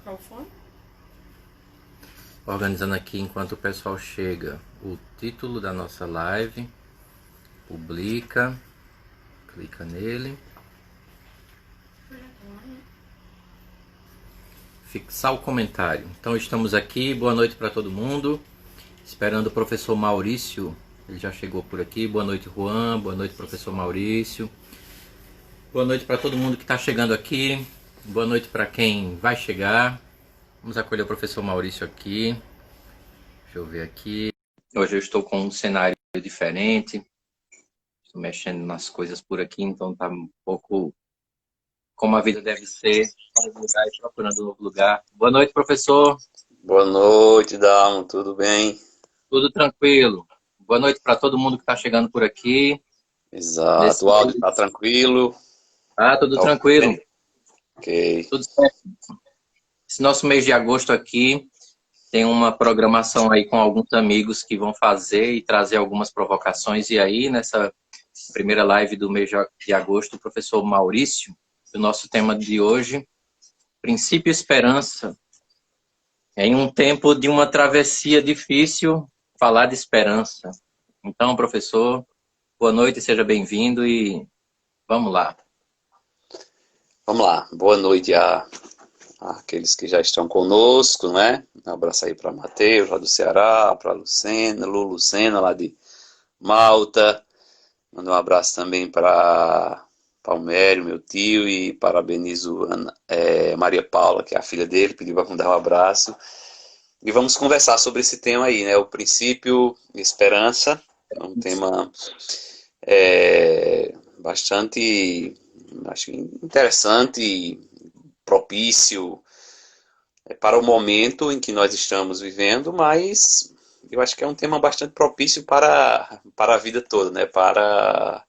Qual foi? Organizando aqui enquanto o pessoal chega o título da nossa live, publica, clica nele, fixar o comentário. Então estamos aqui, boa noite para todo mundo, esperando o professor Maurício, ele já chegou por aqui. Boa noite, Juan, boa noite, professor Maurício, boa noite para todo mundo que está chegando aqui, boa noite para quem vai chegar. Vamos acolher o professor Maurício aqui. Deixa eu ver aqui. Hoje eu estou com um cenário diferente. Estou mexendo nas coisas por aqui, então tá um pouco como a vida deve ser, fora do lugar e procurando um novo lugar. Boa noite, professor. Boa noite, Dalmo, tudo bem? Tudo tranquilo. Boa noite para todo mundo que está chegando por aqui. Exato, Nesse o áudio mês. tá tranquilo? Tudo Tá tranquilo. ok. Ok. Tudo certo. Esse nosso mês de agosto aqui tem uma programação aí com alguns amigos que vão fazer e trazer algumas provocações. E aí, nessa primeira live do mês de agosto, o professor Maurício, o nosso tema de hoje, princípio e esperança. Em um tempo de uma travessia difícil, falar de esperança. Então, professor, boa noite, seja bem-vindo e vamos lá. Vamos lá, boa noite àqueles que já estão conosco, né? Um abraço aí para Matheus, lá do Ceará, para Lucena, Lucena, lá de Malta. Manda um abraço também para Palmério, meu tio, e parabenizo Maria Paula, que é a filha dele, pediu para mandar um abraço. E vamos conversar sobre esse tema aí, né? O princípio e esperança. É um tema bastante, acho, interessante e propício para o momento em que nós estamos vivendo, mas eu acho que é um tema bastante propício para a vida toda, né? Para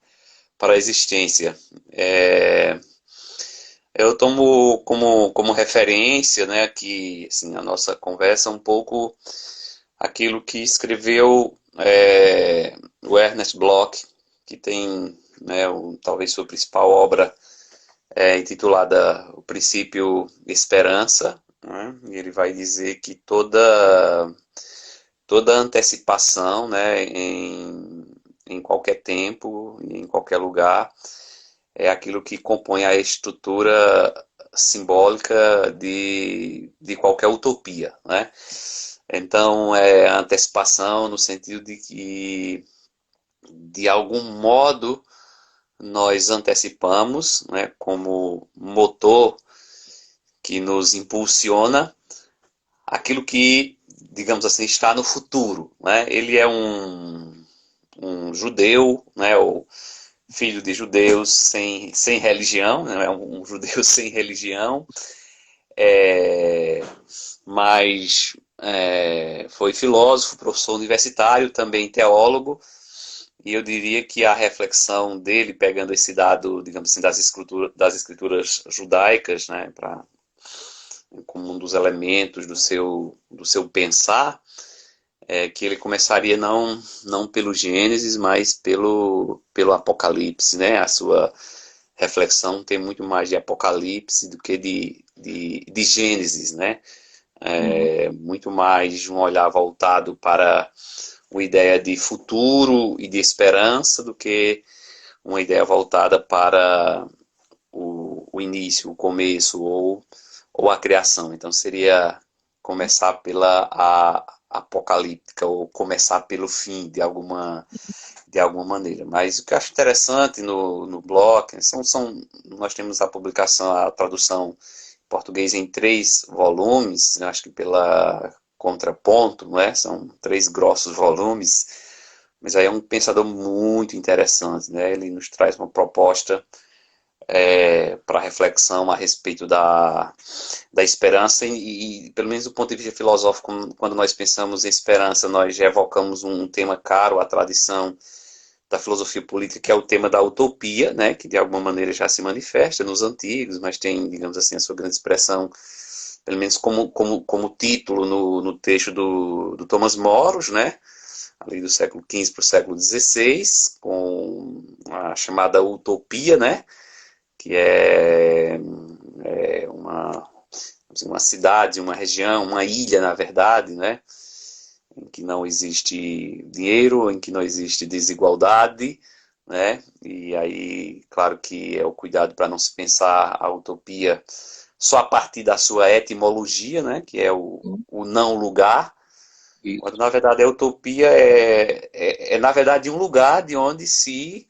a existência. Eu tomo como referência, né, aqui, assim, a nossa conversa um pouco aquilo que escreveu o Ernest Bloch, que tem, né, talvez sua principal obra intitulada O Princípio Esperança, né? E ele vai dizer que toda antecipação, né, em qualquer tempo, em qualquer lugar, é aquilo que compõe a estrutura simbólica de qualquer utopia, né? Então, é a antecipação no sentido de que, de algum modo, nós antecipamos, né, como motor que nos impulsiona aquilo que, digamos assim, está no futuro, né? Ele é um judeu, né, ou filho de judeus sem religião, né? É um judeu sem religião, é, mas foi filósofo, professor universitário, também teólogo, e eu diria que a reflexão dele, pegando esse dado, digamos assim, das escrituras judaicas, né, como um dos elementos do seu pensar, que ele começaria não pelo Gênesis, mas pelo Apocalipse, né? A sua reflexão tem muito mais de Apocalipse do que de Gênesis, né? Muito mais de um olhar voltado para uma ideia de futuro e de esperança do que uma ideia voltada para o início, o começo ou a criação. Então seria começar pela apocalíptica ou começar pelo fim de alguma maneira. Mas o que eu acho interessante no blog nós temos a publicação, a tradução em português em 3 volumes, eu acho que pela Contraponto, não é? São 3 grossos volumes, mas aí é um pensador muito interessante, né? Ele nos traz uma proposta para reflexão a respeito da esperança pelo menos do ponto de vista filosófico, quando nós pensamos em esperança, nós já evocamos um tema caro à tradição da filosofia política, que é o tema da utopia, né, que de alguma maneira já se manifesta nos antigos, mas tem, digamos assim, a sua grande expressão, pelo menos como título no texto do Thomas Moros, né, ali do século XV para o século XVI, com a chamada utopia, né, que é uma cidade, uma região, uma ilha, na verdade, né? Em que não existe dinheiro, em que não existe desigualdade, né? E aí, claro que é o cuidado para não se pensar a utopia só a partir da sua etimologia, né? Que é o não lugar, quando Isso. na verdade a utopia na verdade um lugar de onde se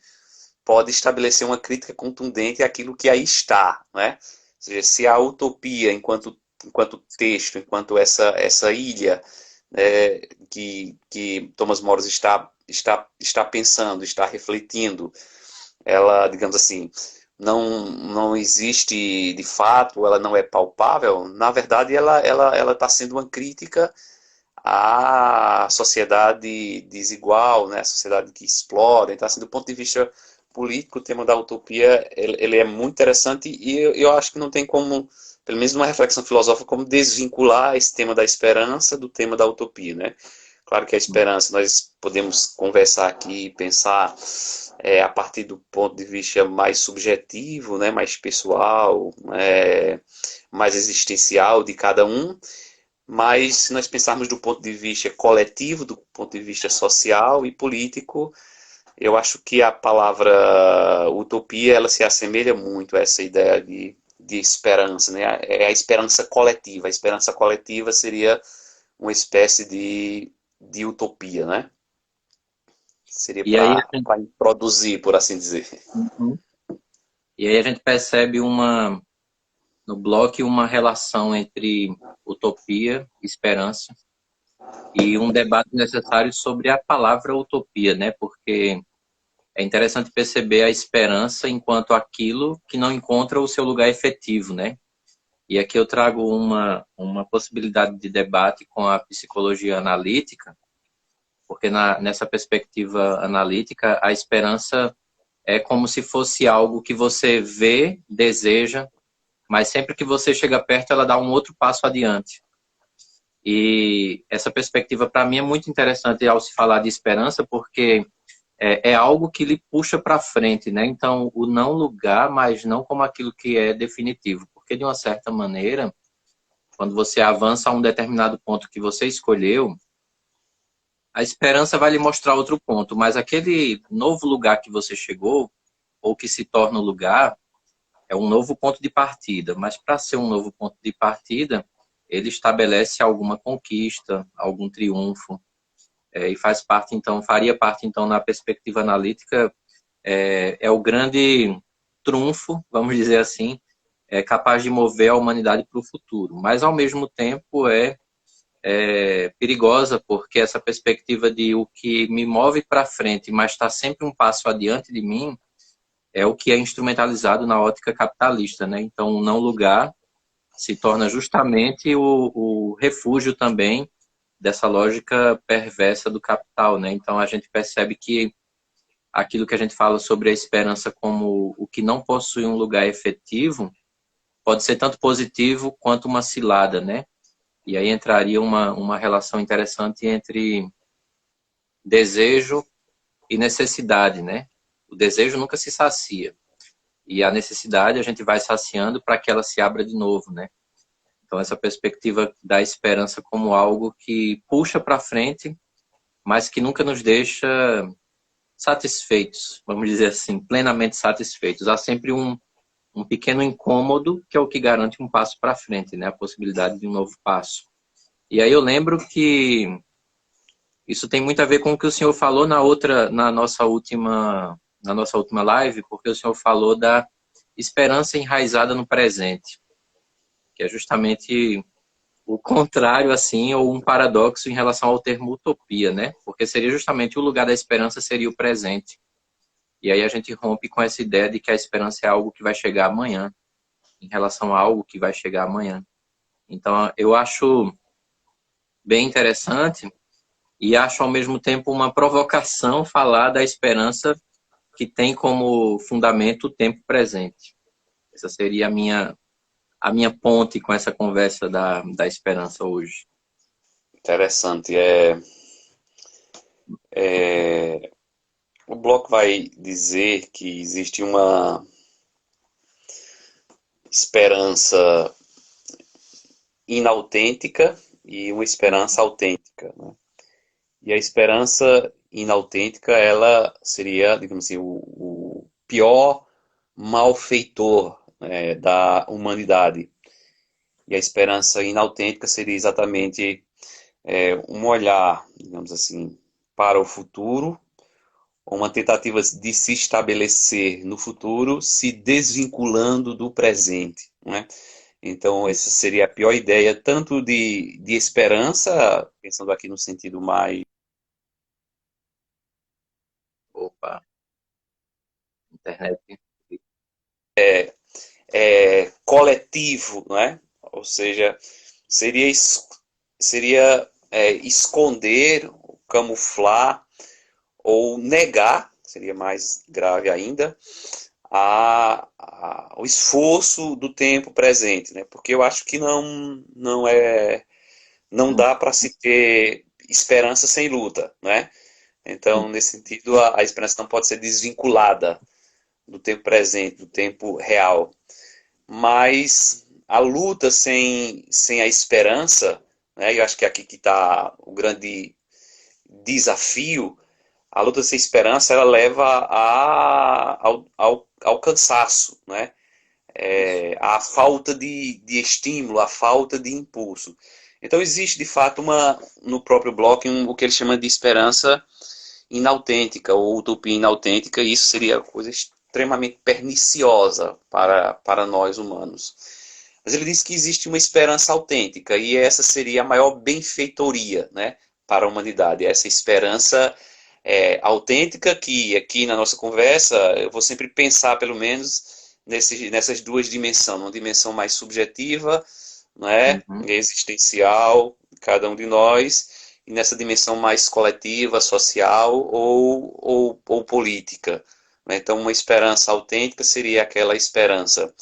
pode estabelecer uma crítica contundente àquilo que aí está, né? Ou seja, se a utopia, enquanto texto, enquanto essa ilha, né, que Thomas More está pensando, está refletindo, ela, digamos assim, não existe de fato, ela não é palpável, na verdade ela está sendo uma crítica à sociedade desigual, né, a sociedade que explora. Então, assim, do ponto de vista político, o tema da utopia ele é muito interessante e eu acho que não tem como, pelo menos numa reflexão filosófica, como desvincular esse tema da esperança do tema da utopia, né? Claro que a esperança, nós podemos conversar aqui e pensar a partir do ponto de vista mais subjetivo, né, mais pessoal, mais existencial de cada um, mas se nós pensarmos do ponto de vista coletivo, do ponto de vista social e político, eu acho que a palavra utopia ela se assemelha muito a essa ideia de esperança, né? É a esperança coletiva. A esperança coletiva seria uma espécie de utopia, né? Seria E aí, para introduzir, por assim dizer. uhum. E aí a gente percebe no bloco uma relação entre utopia e esperança e um debate necessário sobre a palavra utopia, né? Porque é interessante perceber a esperança enquanto aquilo que não encontra o seu lugar efetivo, né? E aqui eu trago uma possibilidade de debate com a psicologia analítica, porque nessa perspectiva analítica, a esperança é como se fosse algo que você vê, deseja, mas sempre que você chega perto, ela dá um outro passo adiante. E essa perspectiva, para mim, é muito interessante ao se falar de esperança, porque é algo que lhe puxa para frente, né? Então, o não lugar, mas não como aquilo que é definitivo. Porque, de uma certa maneira, quando você avança a um determinado ponto que você escolheu, a esperança vai lhe mostrar outro ponto, mas aquele novo lugar que você chegou, ou que se torna o lugar, é um novo ponto de partida. Mas para ser um novo ponto de partida, ele estabelece alguma conquista, algum triunfo, e faz parte, então, faria parte, então, na perspectiva analítica, é o grande trunfo, vamos dizer assim, é capaz de mover a humanidade para o futuro. Mas, ao mesmo tempo, é perigosa, porque essa perspectiva de o que me move para frente, mas está sempre um passo adiante de mim, é o que é instrumentalizado na ótica capitalista, né? Então, o não lugar se torna justamente o refúgio também dessa lógica perversa do capital, né? Então, a gente percebe que aquilo que a gente fala sobre a esperança como o que não possui um lugar efetivo pode ser tanto positivo quanto uma cilada, né? E aí entraria uma relação interessante entre desejo e necessidade, né? O desejo nunca se sacia. E a necessidade a gente vai saciando para que ela se abra de novo, né? Então, essa perspectiva da esperança como algo que puxa para frente, mas que nunca nos deixa satisfeitos, vamos dizer assim, plenamente satisfeitos. Há sempre um pequeno incômodo que é o que garante um passo para frente, né? A possibilidade de um novo passo. E aí eu lembro que isso tem muito a ver com o que o senhor falou na nossa última live, porque o senhor falou da esperança enraizada no presente, que é justamente o contrário, assim, ou um paradoxo em relação ao termo utopia, né? Porque seria justamente o lugar da esperança seria o presente. E aí a gente rompe com essa ideia de que a esperança é algo que vai chegar amanhã, em relação a algo que vai chegar amanhã. Então, eu acho bem interessante e acho ao mesmo tempo uma provocação falar da esperança que tem como fundamento o tempo presente. Essa seria a minha ponte com essa conversa da esperança hoje. Interessante. O bloco vai dizer que existe uma esperança inautêntica e uma esperança autêntica, né? E a esperança inautêntica, ela seria, digamos assim, o pior malfeitor, da humanidade. E a esperança inautêntica seria exatamente um olhar, digamos assim, para o futuro, uma tentativa de se estabelecer no futuro, se desvinculando do presente, né? Então, essa seria a pior ideia, tanto de esperança, pensando aqui no sentido mais Opa, internet. coletivo, né? Ou seja, seria, esconder, camuflar ou negar, seria mais grave ainda, o esforço do tempo presente, né? Porque eu acho que não Hum, dá para se ter esperança sem luta, né? hum, Então, nesse sentido, a esperança não pode ser desvinculada do tempo presente, do tempo real. Mas a luta sem a esperança, né? Eu acho que é aqui que está o grande desafio. A luta sem esperança, ela leva ao cansaço, né? isso. A falta de estímulo, a falta de impulso. Então existe de fato no próprio bloco o que ele chama de esperança inautêntica ou utopia inautêntica, e isso seria coisa extremamente perniciosa para nós humanos. Mas ele diz que existe uma esperança autêntica e essa seria a maior benfeitoria, né, para a humanidade. Essa esperança autêntica que aqui na nossa conversa eu vou sempre pensar pelo menos nessas duas dimensões, uma dimensão mais subjetiva, né, Uhum. existencial, cada um de nós, e nessa dimensão mais coletiva, social ou política. Né? Então, uma esperança autêntica seria aquela esperança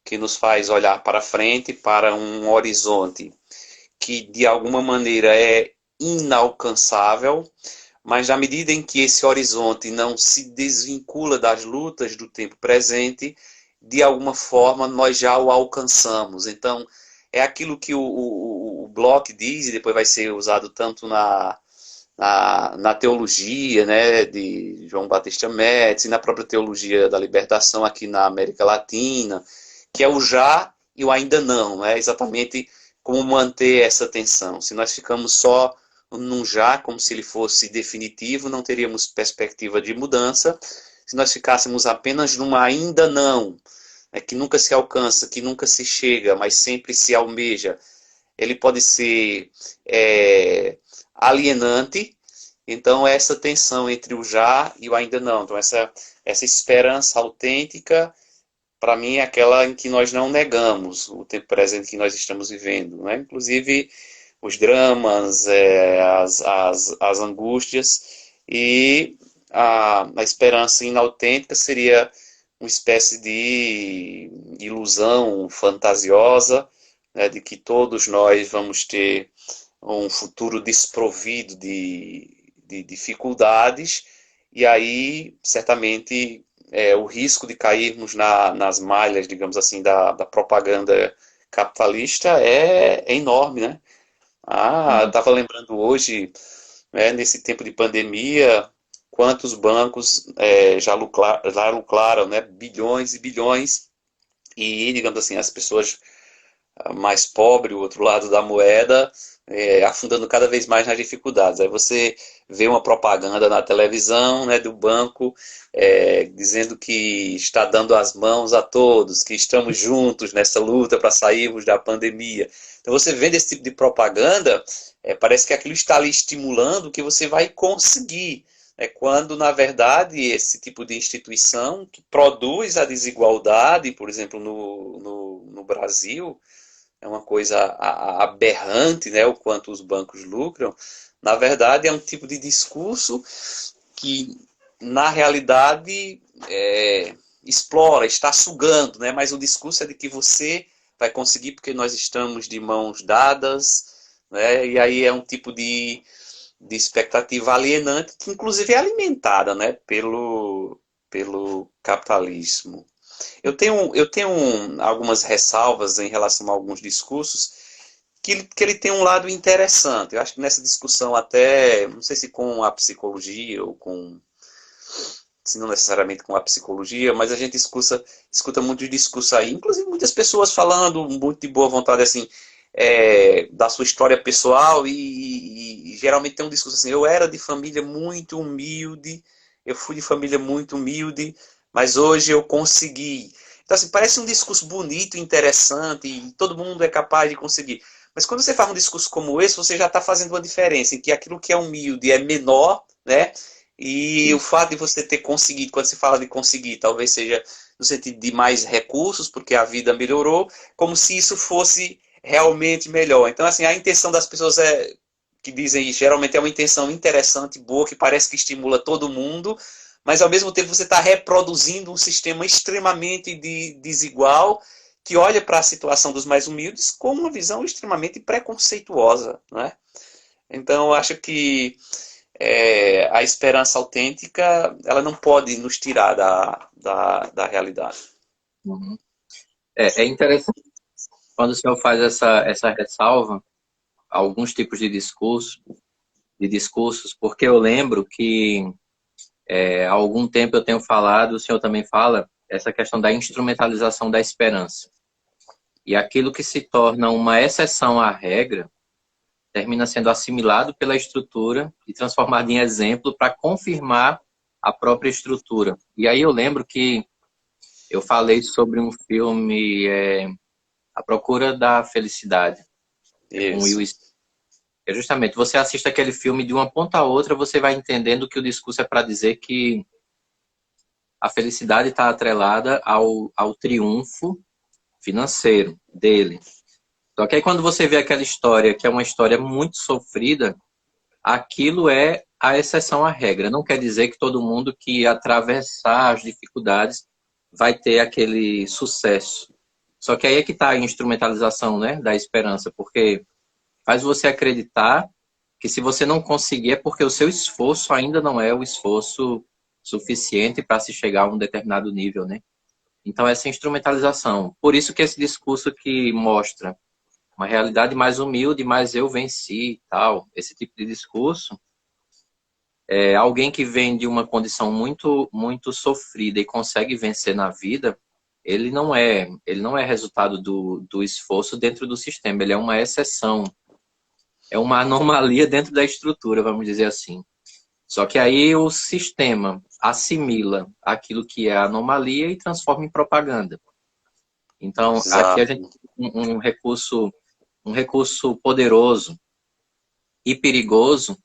que nos faz olhar para frente, para um horizonte que de alguma maneira é inalcançável, mas na medida em que esse horizonte não se desvincula das lutas do tempo presente, de alguma forma nós já o alcançamos. Então, é aquilo que o Bloch diz, e depois vai ser usado tanto na teologia, né, de João Batista Médici, e na própria teologia da libertação aqui na América Latina, que é o já e o ainda não, é exatamente como manter essa tensão. Se nós ficamos só num já, como se ele fosse definitivo, não teríamos perspectiva de mudança. Se nós ficássemos apenas num ainda não, que nunca se alcança, que nunca se chega, mas sempre se almeja, ele pode ser alienante. Então, essa tensão entre o já e o ainda não. Então, essa esperança autêntica, para mim, é aquela em que nós não negamos o tempo presente que nós estamos vivendo. Né? Inclusive, os dramas, as angústias, e a esperança inautêntica seria uma espécie de ilusão fantasiosa, né, de que todos nós vamos ter um futuro desprovido de dificuldades, e aí certamente o risco de cairmos nas malhas, digamos assim, da propaganda capitalista é enorme, né? Eu Sim. estava lembrando hoje, nesse tempo de pandemia, quantos bancos já lucraram, né, bilhões e bilhões, e, digamos assim, as pessoas mais pobres, o outro lado da moeda, afundando cada vez mais nas dificuldades. Aí você vê uma propaganda na televisão, né, do banco, dizendo que está dando as mãos a todos, que estamos juntos nessa luta para sairmos da pandemia. Então você vendo esse tipo de propaganda, parece que aquilo está ali estimulando que você vai conseguir. Quando, na verdade, esse tipo de instituição que produz a desigualdade, por exemplo, no Brasil, é uma coisa aberrante, né, o quanto os bancos lucram, na verdade é um tipo de discurso que, na realidade, explora, está sugando, né, mas o discurso é de que você vai conseguir porque nós estamos de mãos dadas, né, e aí é um tipo de expectativa alienante que, inclusive, é alimentada, né, pelo capitalismo. Eu tenho algumas ressalvas em relação a alguns discursos, que ele tem um lado interessante. Eu acho que nessa discussão até, não sei se com a psicologia ou com, se não necessariamente com a psicologia, mas a gente escuta muito discurso aí, inclusive muitas pessoas falando muito de boa vontade, assim, da sua história pessoal e geralmente tem um discurso assim, eu era de família muito humilde, eu fui de família muito humilde, mas hoje eu consegui. Então, assim, parece um discurso bonito, interessante, e todo mundo é capaz de conseguir. Mas quando você faz um discurso como esse, você já está fazendo uma diferença, em que aquilo que é humilde é menor, né? E o fato de você ter conseguido, quando se fala de conseguir, talvez seja no sentido de mais recursos, porque a vida melhorou, como se isso fosse realmente melhor. Então, assim, a intenção das pessoas que dizem isso, geralmente é uma intenção interessante, boa, que parece que estimula todo mundo, mas ao mesmo tempo você está reproduzindo um sistema extremamente desigual, que olha para a situação dos mais humildes com uma visão extremamente preconceituosa, não é? Então, eu acho que a esperança autêntica, ela não pode nos tirar da realidade. Uhum. É interessante quando o senhor faz essa ressalva a alguns tipos de discursos, porque eu lembro que há algum tempo eu tenho falado, o senhor também fala, essa questão da instrumentalização da esperança. E aquilo que se torna uma exceção à regra termina sendo assimilado pela estrutura e transformado em exemplo para confirmar a própria estrutura. E aí eu lembro que eu falei sobre um filme, A Procura da Felicidade, com Will Isso. Smith. Justamente, você assiste aquele filme de uma ponta a outra, você vai entendendo que o discurso é para dizer que a felicidade está atrelada ao triunfo financeiro dele. Só que aí quando você vê aquela história, que é uma história muito sofrida, aquilo é a exceção à regra. Não quer dizer que todo mundo que atravessar as dificuldades vai ter aquele sucesso. Só que aí é que está a instrumentalização, né, da esperança, porque faz você acreditar que se você não conseguir é porque o seu esforço ainda não é o esforço suficiente para se chegar a um determinado nível, né? Então essa instrumentalização. Por isso que esse discurso que mostra uma realidade mais humilde, mais eu venci e tal, esse tipo de discurso, alguém que vem de uma condição muito muito sofrida e consegue vencer na vida, ele não é resultado do esforço dentro do sistema, ele é uma exceção, é uma anomalia dentro da estrutura, vamos dizer assim. Só que aí o sistema assimila aquilo que é anomalia e transforma em propaganda. Então, aqui a gente Exato. tem um recurso poderoso e perigoso,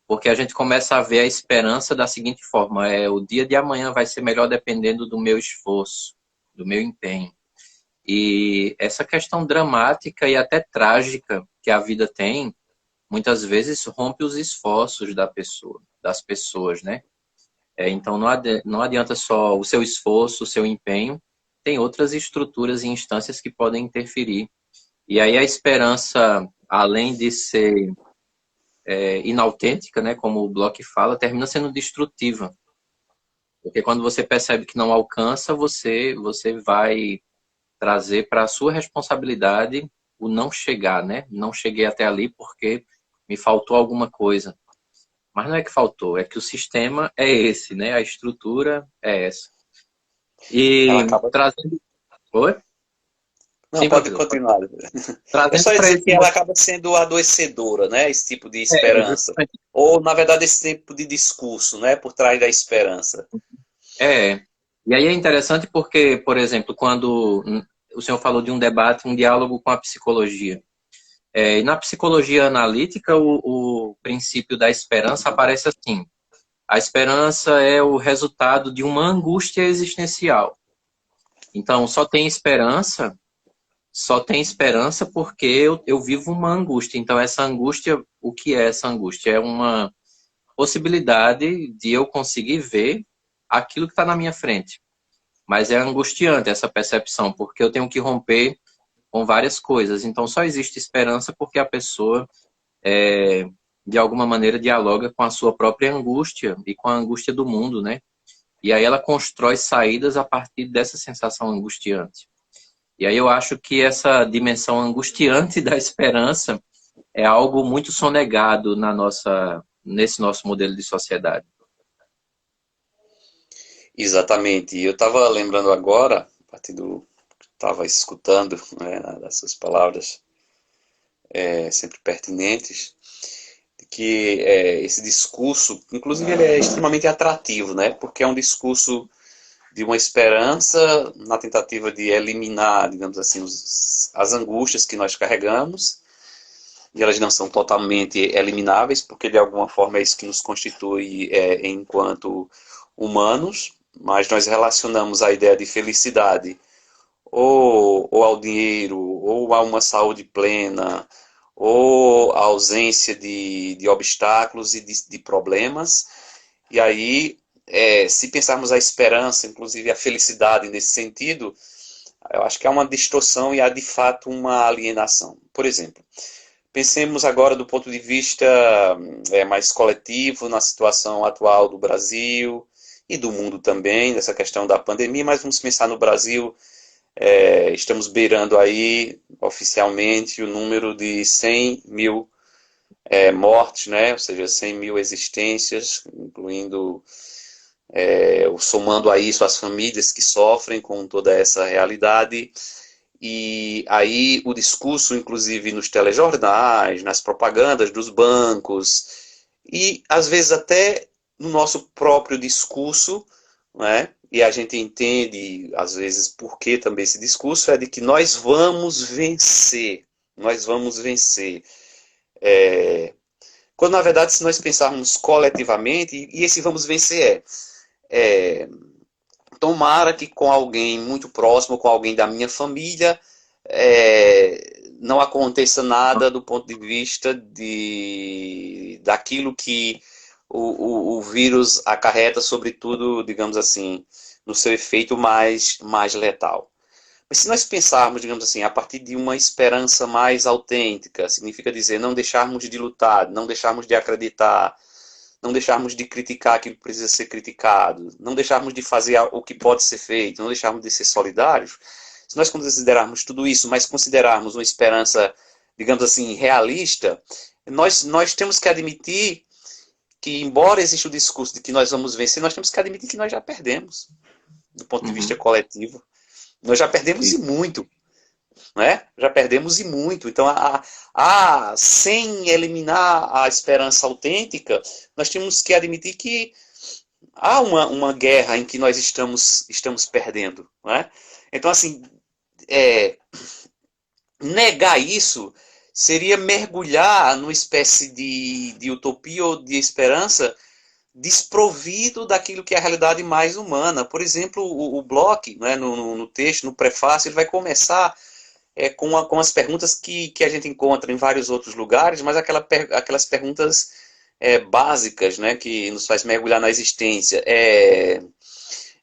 porque a gente começa a ver a esperança da seguinte forma: o dia de amanhã vai ser melhor dependendo do meu esforço, do meu empenho. E essa questão dramática e até trágica que a vida tem, muitas vezes rompe os esforços das pessoas, né? Então não adianta só o seu esforço, o seu empenho, tem outras estruturas e instâncias que podem interferir. E aí a esperança, além de ser inautêntica, né, como o Bloch fala, termina sendo destrutiva. Porque quando você percebe que não alcança, você vai trazer para a sua responsabilidade o não chegar, né? Não cheguei até ali porque me faltou alguma coisa. Mas não é que faltou, é que o sistema é esse, né? A estrutura é essa. Ela E acaba. trazendo. Oi? Não, Sim, pode professor. continuar. Eu só Trazendo ia para dizer esse. que ela acaba sendo adoecedora, né? Esse tipo de esperança. Justamente. Ou, na verdade, esse tipo de discurso, né? Por trás da esperança. É. E aí é interessante porque, por exemplo, quando o senhor falou de um debate, um diálogo com a psicologia. E na psicologia analítica, o princípio da esperança aparece assim. A esperança é o resultado de uma angústia existencial. Então, só tem esperança porque eu vivo uma angústia. Então, essa angústia, o que é essa angústia? É uma possibilidade de eu conseguir ver aquilo que está na minha frente. Mas é angustiante essa percepção, porque eu tenho que romper com várias coisas. Então, só existe esperança porque a pessoa, de alguma maneira, dialoga com a sua própria angústia e com a angústia do mundo, né? E aí ela constrói saídas a partir dessa sensação angustiante. E aí eu acho que essa dimensão angustiante da esperança é algo muito sonegado nesse nosso modelo de sociedade. Exatamente. E eu estava lembrando agora, a partir do que estava escutando, né, das suas palavras sempre pertinentes, de que esse discurso, inclusive, ele é extremamente atrativo, né? Porque é um discurso de uma esperança na tentativa de eliminar, digamos assim, as angústias que nós carregamos, e elas não são totalmente elimináveis, porque de alguma forma é isso que nos constitui enquanto humanos, mas nós relacionamos a ideia de felicidade ou ao dinheiro, ou a uma saúde plena, ou a ausência de obstáculos e de problemas. E aí, se pensarmos a esperança, inclusive a felicidade nesse sentido, eu acho que há uma distorção e há de fato uma alienação. Por exemplo, pensemos agora do ponto de vista mais coletivo, na situação atual do Brasil e do mundo também, dessa questão da pandemia, mas vamos pensar no Brasil. Estamos beirando aí, oficialmente, o número de 100 mil mortes, né? Ou seja, 100 mil existências, incluindo, somando a isso as famílias que sofrem com toda essa realidade. E aí o discurso, inclusive nos telejornais, nas propagandas dos bancos, e às vezes até no nosso próprio discurso, né? E a gente entende, às vezes, por que também esse discurso é de que nós vamos vencer. Nós vamos vencer. Quando, na verdade, se nós pensarmos coletivamente, e esse vamos vencer tomara que com alguém muito próximo, com alguém da minha família, não aconteça nada do ponto de vista daquilo que o vírus acarreta, sobretudo, digamos assim, no seu efeito mais letal. Mas se nós pensarmos, digamos assim, a partir de uma esperança mais autêntica, significa dizer não deixarmos de lutar, não deixarmos de acreditar, não deixarmos de criticar aquilo que precisa ser criticado, não deixarmos de fazer o que pode ser feito, não deixarmos de ser solidários, se nós considerarmos tudo isso, mas considerarmos uma esperança, digamos assim, realista, nós temos que admitir que, embora exista o discurso de que nós vamos vencer, nós temos que admitir que nós já perdemos, do ponto de vista coletivo. Nós já perdemos e muito. Né? Já perdemos e muito. Então, sem eliminar a esperança autêntica, nós temos que admitir que há uma guerra em que nós estamos perdendo. Né? Então, assim, negar isso seria mergulhar numa espécie de utopia ou de esperança desprovido daquilo que é a realidade mais humana. Por exemplo, o Bloch, né, no texto, no prefácio, ele vai começar com as perguntas que a gente encontra em vários outros lugares, mas aquelas perguntas básicas, né, que nos faz mergulhar na existência.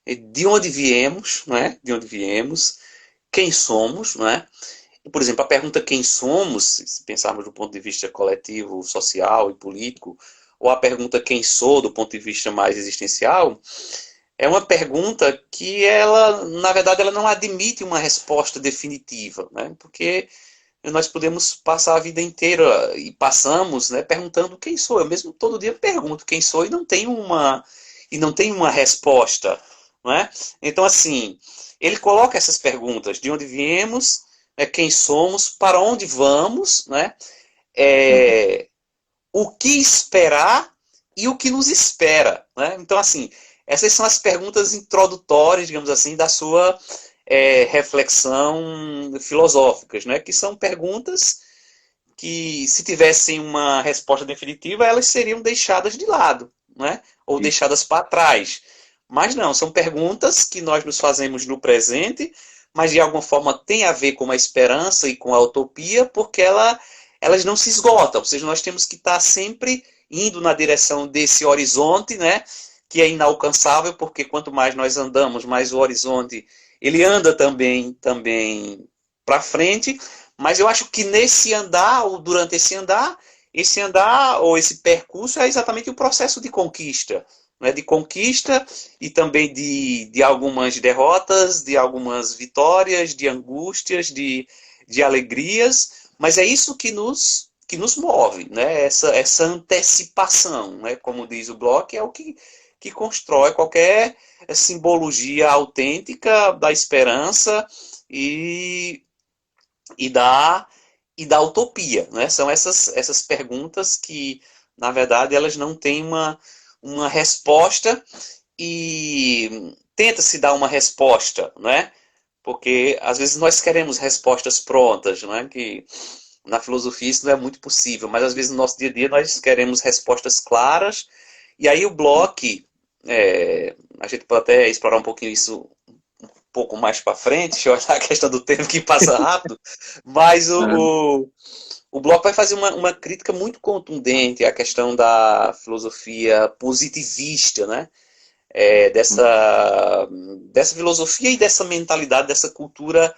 De onde viemos, né? De onde viemos, quem somos, né? Por exemplo, a pergunta quem somos, se pensarmos do ponto de vista coletivo, social e político, ou a pergunta quem sou, do ponto de vista mais existencial, é uma pergunta que ela, na verdade, ela não admite uma resposta definitiva, né? Porque nós podemos passar a vida inteira e passamos, né, perguntando quem sou. Eu mesmo todo dia pergunto quem sou e não tenho uma resposta, não é? Então, assim, ele coloca essas perguntas: de onde viemos, quem somos, para onde vamos, né? O que esperar e o que nos espera, né? Então, assim, essas são as perguntas introdutórias, digamos assim, da sua reflexão filosóficas, né? Que são perguntas que, se tivessem uma resposta definitiva, elas seriam deixadas de lado, né? Ou deixadas para trás. Mas não, são perguntas que nós nos fazemos no presente, mas de alguma forma tem a ver com a esperança e com a utopia, porque elas não se esgotam. Ou seja, nós temos que estar sempre indo na direção desse horizonte, né? Que é inalcançável, porque quanto mais nós andamos, mais o horizonte ele anda também para frente. Mas eu acho que nesse andar, ou durante esse andar ou esse percurso é exatamente o processo de conquista, né, de conquista e também de algumas derrotas, de algumas vitórias, de angústias, de alegrias, mas é isso que nos move, né? Essa antecipação, né? Como diz o Bloch, é o que constrói qualquer simbologia autêntica da esperança e, e, da, e da utopia, né? São essas perguntas que, na verdade, elas não têm uma resposta e tenta-se dar uma resposta, né? Porque às vezes nós queremos respostas prontas, né? Que na filosofia isso não é muito possível, mas às vezes no nosso dia a dia nós queremos respostas claras. E aí o Bloch, a gente pode até explorar um pouquinho isso um pouco mais para frente, deixa eu olhar a questão do tempo que passa rápido, mas o Bloch vai fazer uma crítica muito contundente à questão da filosofia positivista, né? Dessa filosofia e dessa mentalidade, dessa cultura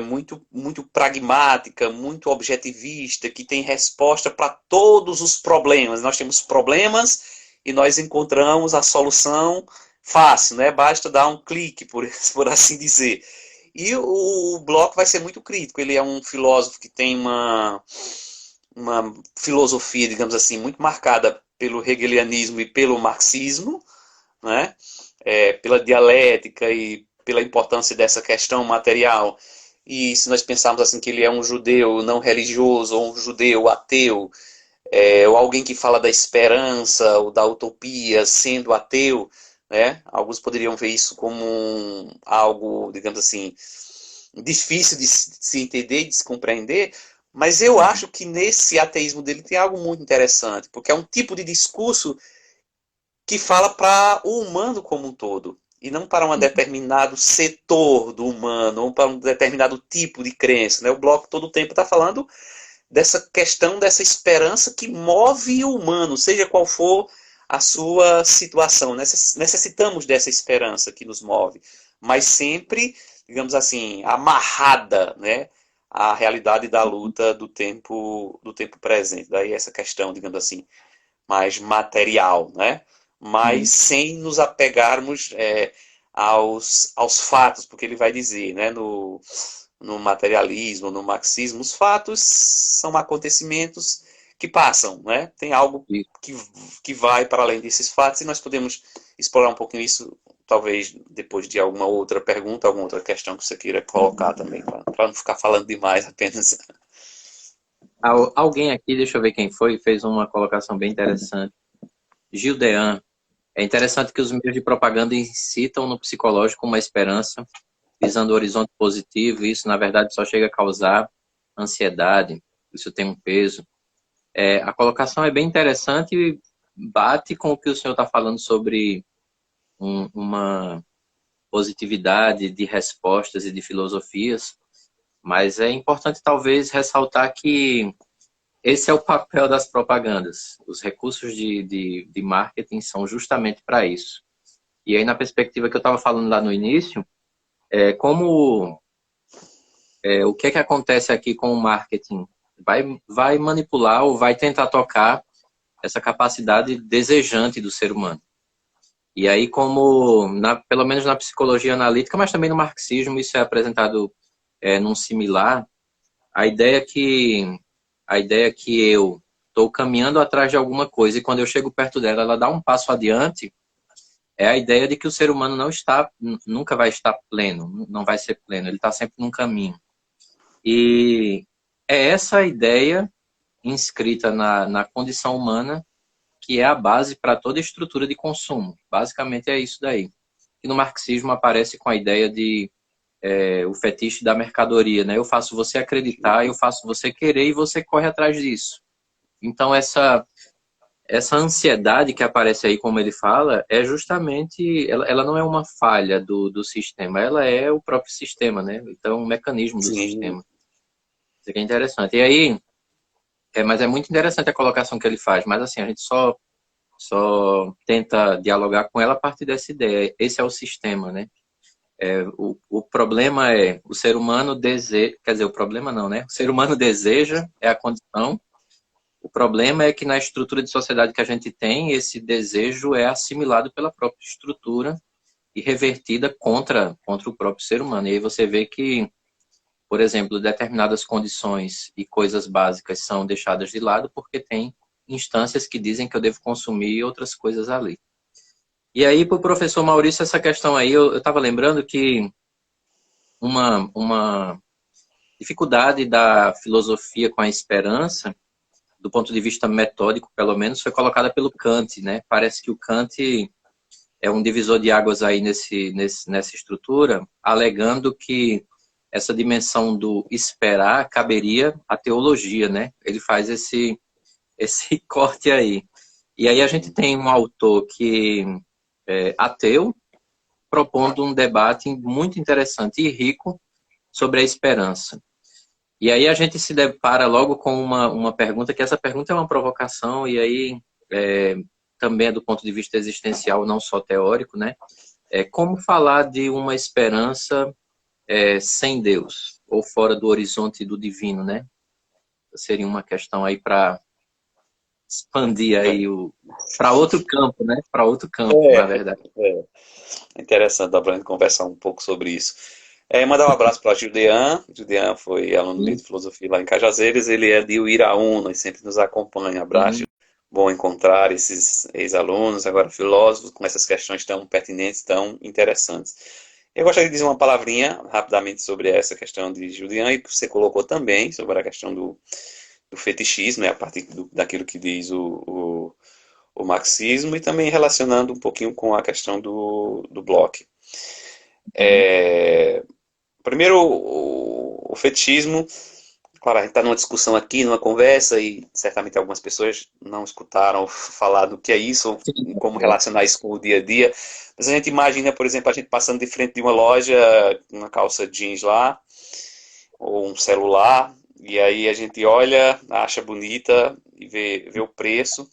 muito pragmática, muito objetivista, que tem resposta para todos os problemas. Nós temos problemas e nós encontramos a solução fácil, né? Basta dar um clique, por assim dizer. E o Bloch vai ser muito crítico. Ele é um filósofo que tem uma filosofia, digamos assim, muito marcada pelo hegelianismo e pelo marxismo, né? Pela dialética e pela importância dessa questão material. E se nós pensarmos assim que ele é um judeu não religioso ou um judeu ateu, ou alguém que fala da esperança ou da utopia sendo ateu, né? Alguns poderiam ver isso como algo, digamos assim, difícil de se entender e de se compreender, mas eu acho que nesse ateísmo dele tem algo muito interessante, porque é um tipo de discurso que fala para o humano como um todo, e não para um determinado setor do humano, ou para um determinado tipo de crença. Né? O Bloch todo o tempo está falando dessa questão, dessa esperança que move o humano, seja qual for a sua situação. Necessitamos dessa esperança que nos move, mas sempre, digamos assim, amarrada, né, à realidade da luta do tempo presente. Daí essa questão, digamos assim, mais material, né? Mas sem nos apegarmos aos fatos, porque ele vai dizer, né, no materialismo, no marxismo, os fatos são acontecimentos que passam, né? Tem algo que vai para além desses fatos e nós podemos explorar um pouquinho isso, talvez depois de alguma outra pergunta, alguma outra questão que você queira colocar também, para não ficar falando demais apenas. Alguém aqui, deixa eu ver quem foi, fez uma colocação bem interessante. Gildean. É interessante que os meios de propaganda incitam no psicológico uma esperança, visando o horizonte positivo, e isso, na verdade, só chega a causar ansiedade. Isso tem um peso. A colocação é bem interessante e bate com o que o senhor está falando sobre uma positividade de respostas e de filosofias, mas é importante, talvez, ressaltar que esse é o papel das propagandas. Os recursos de marketing são justamente para isso. E aí, na perspectiva que eu estava falando lá no início, o que é que acontece aqui com o marketing? Vai manipular ou vai tentar tocar essa capacidade desejante do ser humano. E aí, pelo menos na psicologia analítica, mas também no marxismo, isso é apresentado num similar, a ideia que eu estou caminhando atrás de alguma coisa e quando eu chego perto dela, ela dá um passo adiante, é a ideia de que o ser humano nunca vai estar pleno, não vai ser pleno, ele está sempre num caminho. E é essa ideia inscrita na condição humana que é a base para toda estrutura de consumo. Basicamente é isso daí. E no marxismo aparece com a ideia de o fetiche da mercadoria, né? Eu faço você acreditar, eu faço você querer e você corre atrás disso. Então essa ansiedade que aparece aí, como ele fala, é justamente, ela não é uma falha do sistema, ela é o próprio sistema, né? Então um mecanismo do Sim. sistema. Isso aqui é interessante. E aí, mas é muito interessante a colocação que ele faz, mas assim, a gente só tenta dialogar com ela a partir dessa ideia. Esse é o sistema, né? O problema é o ser humano deseja, quer dizer, o problema não, né? O ser humano deseja, é a condição, O problema é que na estrutura de sociedade que a gente tem, esse desejo é assimilado pela própria estrutura e revertida contra o próprio ser humano. E aí você vê que, por exemplo, determinadas condições e coisas básicas são deixadas de lado porque tem instâncias que dizem que eu devo consumir outras coisas ali. E aí, para o professor Maurício, essa questão aí, eu estava lembrando que uma dificuldade da filosofia com a esperança, do ponto de vista metódico, pelo menos, foi colocada pelo Kant, né? Parece que o Kant é um divisor de águas aí nessa estrutura, alegando que essa dimensão do esperar caberia à teologia, né? Ele faz esse corte aí. E aí a gente tem um autor que é ateu, propondo um debate muito interessante e rico sobre a esperança. E aí a gente se depara logo com uma pergunta, que essa pergunta é uma provocação, e aí também é do ponto de vista existencial, não só teórico, né? Como falar de uma esperança sem Deus, ou fora do horizonte do divino, né? Seria uma questão aí para expandir aí para outro campo, né? Para outro campo, na verdade. É interessante, dá para a gente conversar um pouco sobre isso. Mandar um abraço para Judean. Judean foi aluno de filosofia lá em Cajazeiras. Ele é de Uiraúna e sempre nos acompanha. Abraço. Bom encontrar esses ex-alunos, agora filósofos, com essas questões tão pertinentes, tão interessantes. Eu gostaria de dizer uma palavrinha rapidamente sobre essa questão de Judean, e você colocou também sobre a questão do fetichismo, a partir daquilo que diz o marxismo, e também relacionando um pouquinho com a questão do Bloch. Primeiro, o fetichismo, claro, a gente está numa discussão aqui, numa conversa, e certamente algumas pessoas não escutaram falar do que é isso, ou como relacionar isso com o dia a dia. Mas a gente imagina, por exemplo, a gente passando de frente de uma loja, uma calça jeans lá, ou um celular, e aí a gente olha, acha bonita e vê o preço.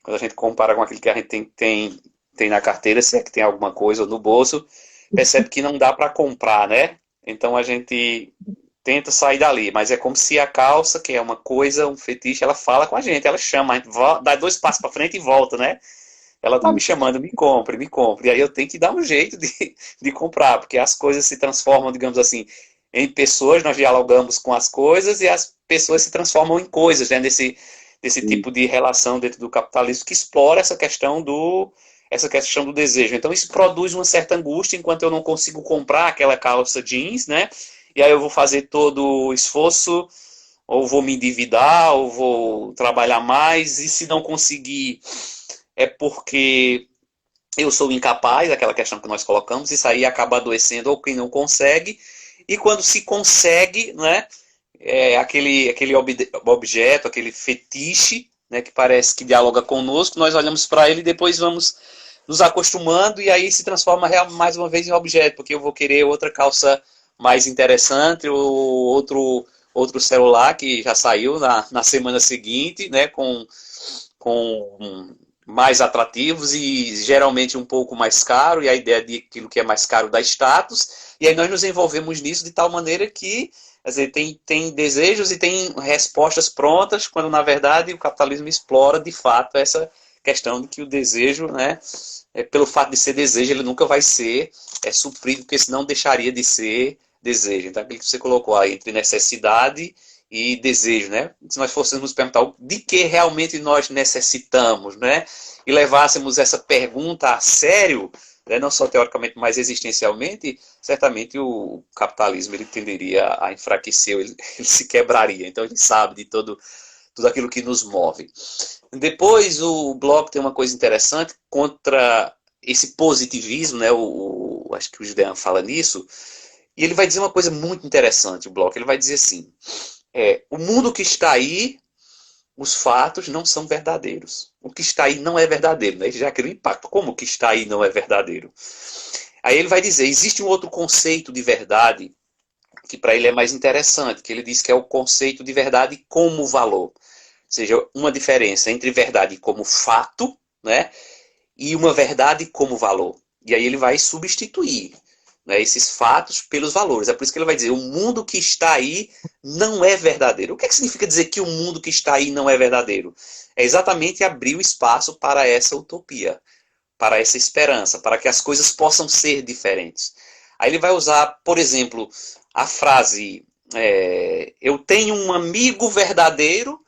Quando a gente compara com aquilo que a gente tem na carteira, se é que tem alguma coisa, ou no bolso, percebe que não dá para comprar, né? Então a gente tenta sair dali, mas é como se a calça, que é uma coisa, um fetiche, ela fala com a gente, ela chama, a gente dá 2 passos para frente e volta, né? Ela tá me chamando, me compre, me compre. E aí eu tenho que dar um jeito de comprar, porque as coisas se transformam, digamos assim, em pessoas, nós dialogamos com as coisas e as pessoas se transformam em coisas, né? Desse tipo de relação dentro do capitalismo que explora essa questão do desejo. Então isso produz uma certa angústia enquanto eu não consigo comprar aquela calça jeans, né? E aí eu vou fazer todo o esforço, ou vou me endividar, ou vou trabalhar mais, e se não conseguir é porque eu sou incapaz, aquela questão que nós colocamos, isso aí acaba adoecendo ou quem não consegue, e quando se consegue, né, aquele objeto, aquele fetiche, né, que parece que dialoga conosco, nós olhamos para ele e depois vamos nos acostumando, e aí se transforma mais uma vez em objeto, porque eu vou querer outra calça mais interessante, ou outro celular que já saiu na semana seguinte, né, com mais atrativos e geralmente um pouco mais caro, e a ideia de aquilo que é mais caro dá status, e aí nós nos envolvemos nisso de tal maneira que, quer dizer, tem desejos e tem respostas prontas, quando na verdade o capitalismo explora de fato essa questão de que o desejo, né, pelo fato de ser desejo, ele nunca vai ser suprido, porque senão deixaria de ser desejo. Então aquilo que você colocou aí entre necessidade e desejo, né? Se nós fôssemos nos perguntar de que realmente nós necessitamos, né? E levássemos essa pergunta a sério, né? Não só teoricamente, mas existencialmente, certamente o capitalismo ele tenderia a enfraquecer, ele se quebraria. Então ele sabe de tudo aquilo que nos move. Depois o Bloch tem uma coisa interessante contra esse positivismo, né? Acho que o Judean fala nisso, e ele vai dizer uma coisa muito interessante, o Bloch. Ele vai dizer assim: o mundo que está aí, os fatos não são verdadeiros. O que está aí não é verdadeiro, né? Ele já cria um impacto. Como o que está aí não é verdadeiro? Aí ele vai dizer, existe um outro conceito de verdade que para ele é mais interessante, que ele diz que é o conceito de verdade como valor. Ou seja, uma diferença entre verdade como fato, né, e uma verdade como valor. E aí ele vai substituir, né, esses fatos pelos valores. É por isso que ele vai dizer, o mundo que está aí não é verdadeiro. O que é que significa dizer que o mundo que está aí não é verdadeiro? É exatamente abrir o espaço para essa utopia, para essa esperança, para que as coisas possam ser diferentes. Aí ele vai usar, por exemplo, a frase, eu tenho um amigo verdadeiro,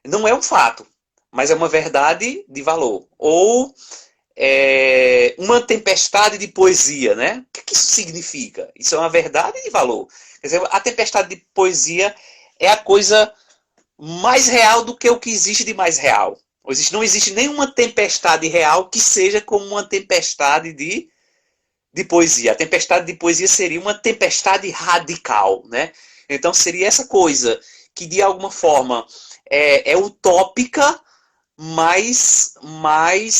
não é um fato, mas é uma verdade de valor. Ou uma tempestade de poesia, né? O que isso significa? Isso é uma verdade de valor. Quer dizer, a tempestade de poesia é a coisa mais real do que o que existe de mais real. Não existe nenhuma tempestade real que seja como uma tempestade de poesia. A tempestade de poesia seria uma tempestade radical, né? Então seria essa coisa que de alguma forma é utópica, mas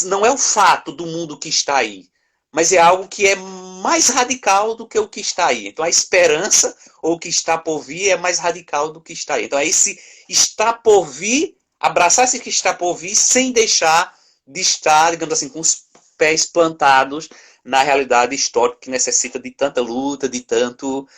não é o fato do mundo que está aí, mas é algo que é mais radical do que o que está aí. Então a esperança, ou o que está por vir, é mais radical do que está aí. Então é esse está por vir, abraçar esse que está por vir, sem deixar de estar, digamos assim, com os pés plantados na realidade histórica que necessita de tanta luta, de tanto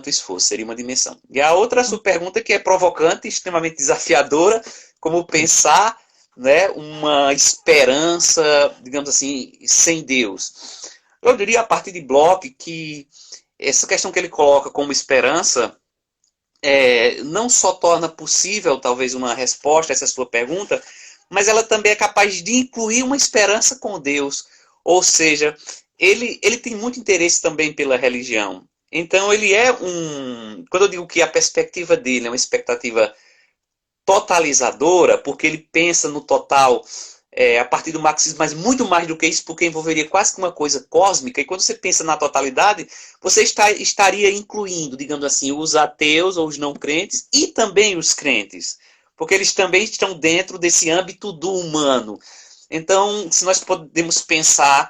esforço. Seria uma dimensão. E a outra sua pergunta, que é provocante, extremamente desafiadora, como pensar, né, uma esperança, digamos assim, sem Deus. Eu diria, a partir de Bloch, que essa questão que ele coloca como esperança não só torna possível, talvez, uma resposta a essa sua pergunta, mas ela também é capaz de incluir uma esperança com Deus. Ou seja, ele tem muito interesse também pela religião. Então, ele é quando eu digo que a perspectiva dele é uma expectativa totalizadora, porque ele pensa no total a partir do marxismo, mas muito mais do que isso, porque envolveria quase que uma coisa cósmica. E quando você pensa na totalidade, você estaria incluindo, digamos assim, os ateus ou os não crentes e também os crentes, porque eles também estão dentro desse âmbito do humano. Então, se nós podemos pensar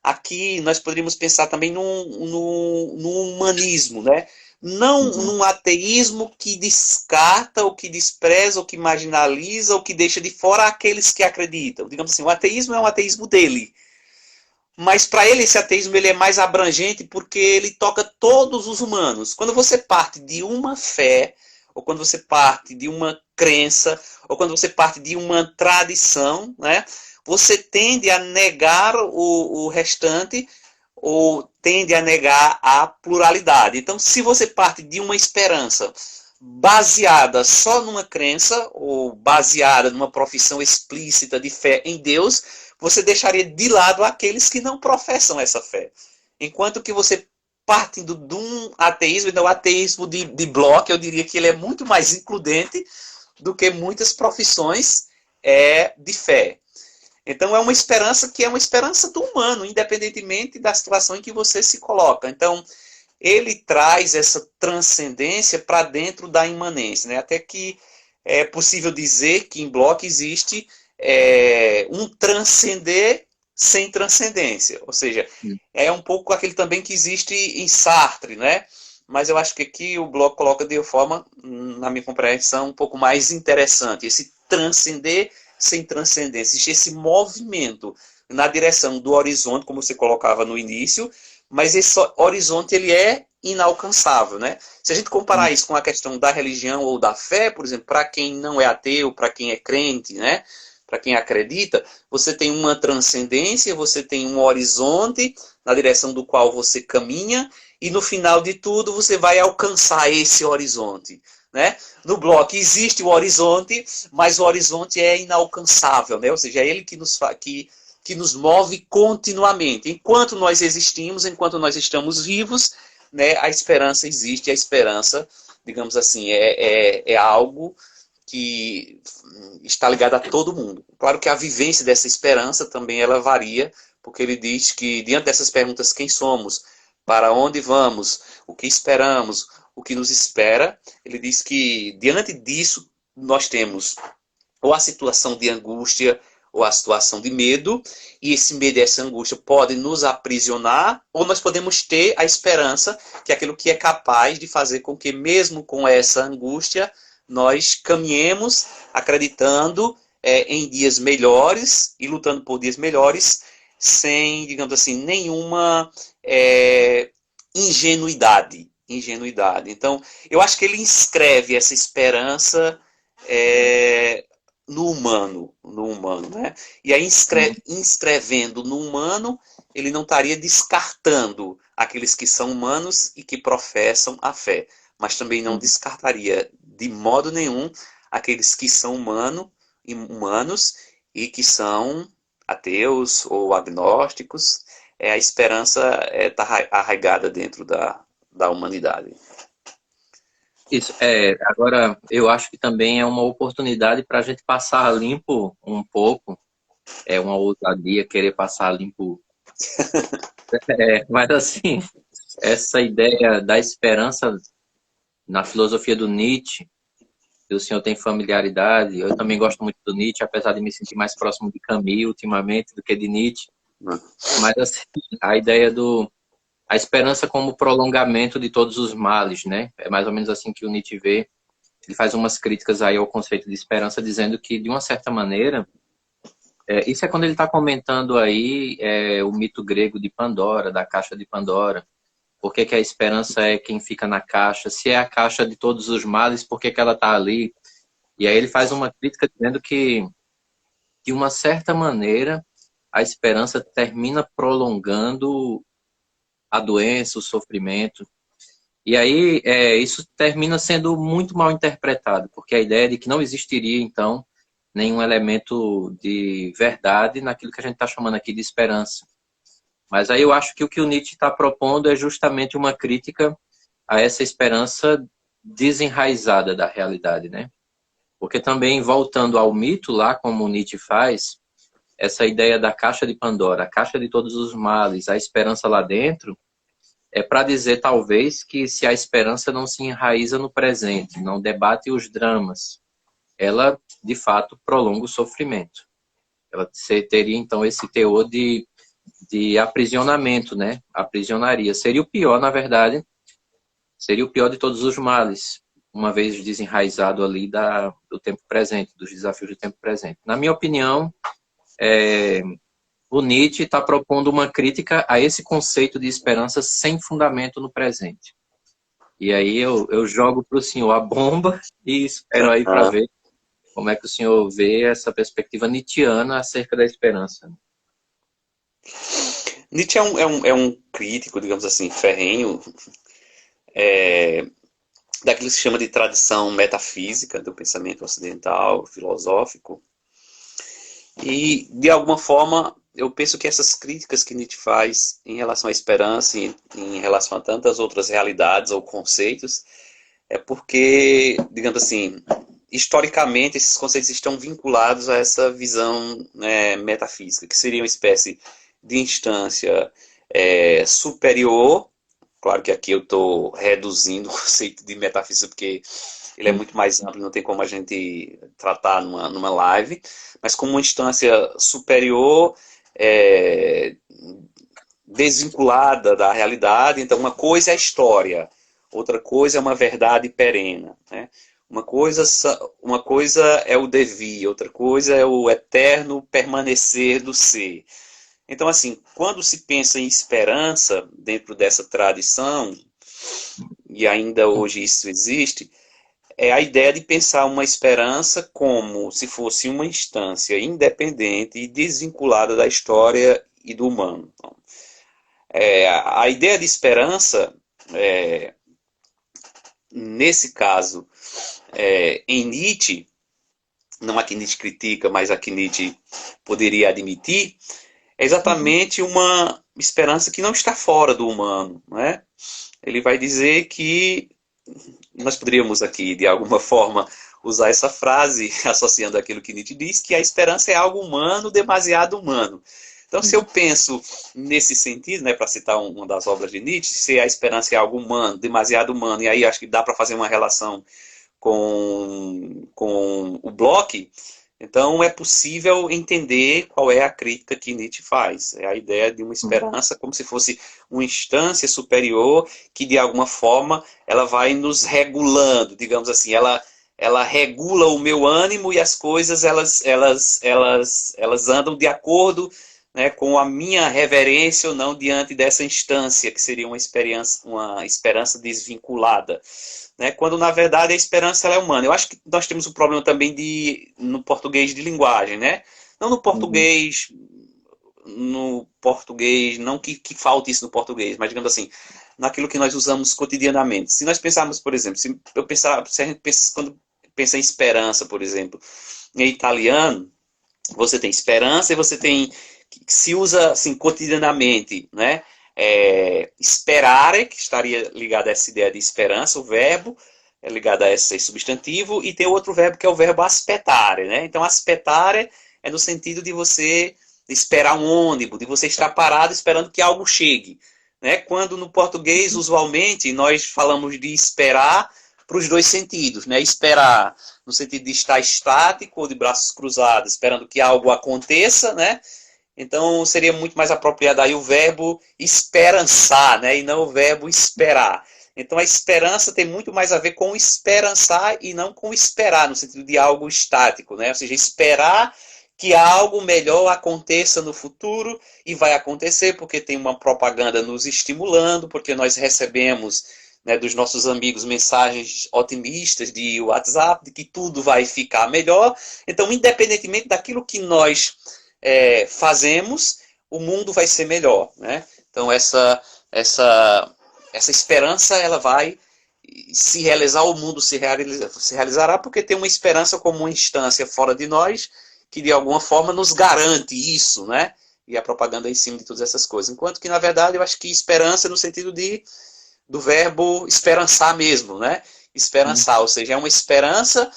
aqui, nós poderíamos pensar também no humanismo, né? Não num ateísmo que descarta, ou que despreza, ou que marginaliza, ou que deixa de fora aqueles que acreditam. Digamos assim, o ateísmo é um ateísmo dele. Mas para ele, esse ateísmo ele é mais abrangente porque ele toca todos os humanos. Quando você parte de uma fé, ou quando você parte de uma crença, ou quando você parte de uma tradição, né, você tende a negar o restante, ou tende a negar a pluralidade. Então, se você parte de uma esperança baseada só numa crença, ou baseada numa profissão explícita de fé em Deus, você deixaria de lado aqueles que não professam essa fé. Enquanto que você, partindo de um ateísmo, então o ateísmo de Bloch, eu diria que ele é muito mais includente do que muitas profissões de fé. Então é uma esperança que é uma esperança do humano, independentemente da situação em que você se coloca. Então ele traz essa transcendência para dentro da imanência, né? Até que é possível dizer que em Bloch existe um transcender sem transcendência. Ou seja, é um pouco aquele também que existe em Sartre, né? Mas eu acho que aqui o Bloch coloca de uma forma, na minha compreensão, um pouco mais interessante. Esse transcender sem transcendência. Existe esse movimento na direção do horizonte, como você colocava no início, mas esse horizonte ele é inalcançável, né? Se a gente comparar isso com a questão da religião ou da fé, por exemplo, para quem não é ateu, para quem é crente, né? Para quem acredita, você tem uma transcendência, você tem um horizonte na direção do qual você caminha, e no final de tudo você vai alcançar esse horizonte. Né? No Bloch existe o horizonte, mas o horizonte é inalcançável, né? Ou seja, é ele que nos move continuamente. Enquanto nós existimos, enquanto nós estamos vivos, né, a esperança existe. A esperança, digamos assim, é algo que está ligado a todo mundo. Claro que a vivência dessa esperança também ela varia, porque ele diz que diante dessas perguntas, quem somos, para onde vamos, o que esperamos, o que nos espera, ele diz que diante disso nós temos ou a situação de angústia ou a situação de medo, e esse medo e essa angústia podem nos aprisionar, ou nós podemos ter a esperança, que é aquilo que é capaz de fazer com que mesmo com essa angústia nós caminhemos acreditando em dias melhores e lutando por dias melhores, sem, digamos assim, nenhuma é, ingenuidade. Então, eu acho que ele inscreve essa esperança no humano, né? E aí, Sim. inscrevendo no humano, ele não estaria descartando aqueles que são humanos e que professam a fé, mas também não Uhum. descartaria de modo nenhum aqueles que são humanos e que são ateus ou agnósticos. A esperança está arraigada dentro da humanidade. Isso, agora eu acho que também é uma oportunidade para a gente passar limpo um pouco, é uma ousadia querer passar limpo. Mas assim, essa ideia da esperança na filosofia do Nietzsche, que o senhor tem familiaridade, eu também gosto muito do Nietzsche, apesar de me sentir mais próximo de Camus ultimamente do que de Nietzsche, Né? mas assim, a ideia a esperança como prolongamento de todos os males, né? É mais ou menos assim que o Nietzsche vê. Ele faz umas críticas aí ao conceito de esperança, dizendo que, de uma certa maneira, isso é quando ele está comentando aí o mito grego de Pandora, da caixa de Pandora. Por que que a esperança é quem fica na caixa? Se é a caixa de todos os males, por que que ela está ali? E aí ele faz uma crítica dizendo que, de uma certa maneira, a esperança termina prolongando a doença, o sofrimento. E aí isso termina sendo muito mal interpretado, porque a ideia é de que não existiria, então, nenhum elemento de verdade naquilo que a gente está chamando aqui de esperança. Mas aí eu acho que o Nietzsche está propondo é justamente uma crítica a essa esperança desenraizada da realidade, né? Porque também, voltando ao mito lá, como o Nietzsche faz, essa ideia da caixa de Pandora, a caixa de todos os males, a esperança lá dentro, é para dizer, talvez, que se a esperança não se enraiza no presente, não debate os dramas, ela, de fato, prolonga o sofrimento. Ela teria, então, esse teor de aprisionamento, né? Aprisionaria. Seria o pior, na verdade, seria o pior de todos os males, uma vez desenraizado ali do tempo presente, dos desafios do tempo presente. Na minha opinião, o Nietzsche está propondo uma crítica a esse conceito de esperança sem fundamento no presente. E aí eu jogo para o senhor a bomba e espero aí para ver como é que o senhor vê essa perspectiva nietzschiana acerca da esperança. Nietzsche é um crítico, digamos assim, ferrenho, daquilo que se chama de tradição metafísica do pensamento ocidental, filosófico. E, de alguma forma, eu penso que essas críticas que Nietzsche faz em relação à esperança e em relação a tantas outras realidades ou conceitos, é porque, digamos assim, historicamente esses conceitos estão vinculados a essa visão, né, metafísica, que seria uma espécie de instância superior. Claro que aqui eu estou reduzindo o conceito de metafísica, porque ele é muito mais amplo, não tem como a gente tratar numa live, mas como uma instância superior, é, desvinculada da realidade. Então, uma coisa é a história, outra coisa é uma verdade perene, né? Uma coisa é o devir, outra coisa é o eterno permanecer do ser. Então, assim, quando se pensa em esperança dentro dessa tradição, e ainda hoje isso existe, é a ideia de pensar uma esperança como se fosse uma instância independente e desvinculada da história e do humano. Então, a ideia de esperança, nesse caso, em Nietzsche, não a que Nietzsche critica, mas a que Nietzsche poderia admitir, é Uhum. exatamente uma esperança que não está fora do humano, né? Ele vai dizer que nós poderíamos aqui, de alguma forma, usar essa frase associando aquilo que Nietzsche diz, que a esperança é algo humano, demasiado humano. Então, se eu penso nesse sentido, né, para citar uma das obras de Nietzsche, se a esperança é algo humano, demasiado humano, e aí acho que dá para fazer uma relação com o Bloch, então é possível entender qual é a crítica que Nietzsche faz. É a ideia de uma esperança como se fosse uma instância superior que, de alguma forma, ela vai nos regulando, digamos assim, ela regula o meu ânimo e as coisas elas andam de acordo, né, com a minha reverência ou não diante dessa instância, que seria uma esperança desvinculada. Né, quando, na verdade, a esperança ela é humana. Eu acho que nós temos um problema também no português de linguagem, né? Não Uhum. no português, não que falte isso no português, mas digamos assim, naquilo que nós usamos cotidianamente. Se nós pensarmos, por exemplo, se a gente pensa, quando pensa em esperança, por exemplo, em italiano, você tem esperança e você tem que se usa assim cotidianamente, né? Sperare, que estaria ligado a essa ideia de esperança, o verbo é ligado a esse substantivo, e tem outro verbo que é o verbo aspettare, né? Então, aspettare é no sentido de você esperar um ônibus, de você estar parado esperando que algo chegue, né? Quando no português, usualmente, nós falamos de esperar para os dois sentidos, né? Esperar no sentido de estar estático ou de braços cruzados, esperando que algo aconteça, né? Então seria muito mais apropriado aí o verbo esperançar, né? E não o verbo esperar. Então a esperança tem muito mais a ver com esperançar e não com esperar, no sentido de algo estático, né? Ou seja, esperar que algo melhor aconteça no futuro, e vai acontecer porque tem uma propaganda nos estimulando, porque nós recebemos, né, dos nossos amigos mensagens otimistas de WhatsApp, de que tudo vai ficar melhor. Então, independentemente daquilo que nós fazemos, o mundo vai ser melhor, né? Então, essa esperança, ela vai se realizar, o mundo se realizará, porque tem uma esperança como uma instância fora de nós, que de alguma forma nos garante isso, né? E a propaganda em cima de todas essas coisas. Enquanto que, na verdade, eu acho que esperança no sentido do verbo esperançar mesmo, né? Esperançar, ou seja, é uma esperança